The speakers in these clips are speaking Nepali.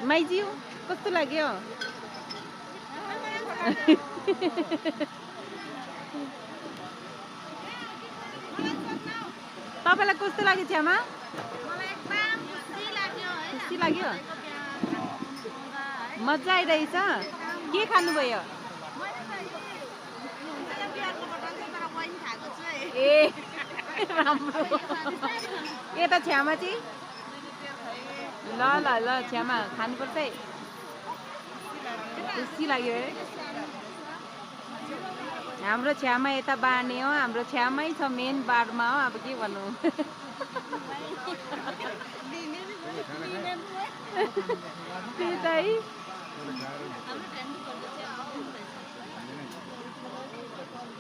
माइज्यू कस्तो लाग्यो? तपाईलाई कस्तो लाग्यो छ्यामा? खुसी लाग्यो? मजा आइरहेछ? के खानुभयो? ए राम्रो। यता छ्यामा चाहिँ ल ल ल छ्यामा खानुपर्छ है। खुसी लाग्यो है। हाम्रो छ्यामा यता बार्ने हो। हाम्रो छ्यामै छ मेन बारमा हो। अब के भन्नु।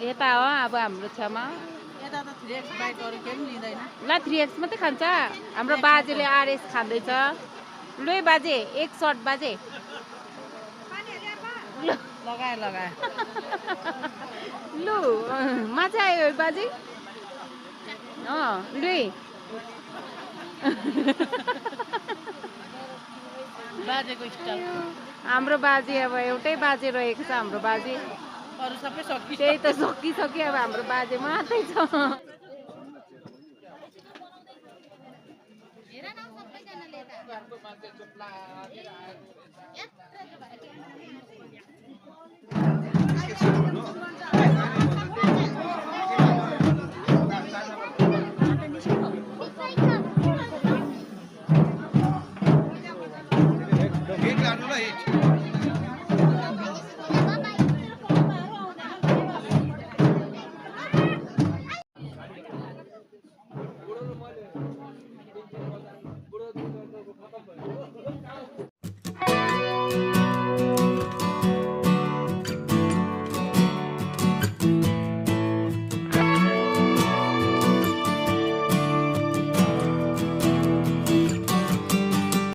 यता हो अब हाम्रो छ्यामा। ल 3x मात्रै खान्छ। हाम्रो बाजेले RS खाँदैछ। ल बाजे एक सर्ट बाजे लगाए लु मजा आयो बाजे। लु बाजेको स्टाइल। हाम्रो बाजे अब एउटै बाजे रहेको छ। हाम्रो बाजे अरु सबै सकियो। त्यही त सकिसक्यो। अब हाम्रो बाजे मात्रै छ। हेर न सबैजनाले त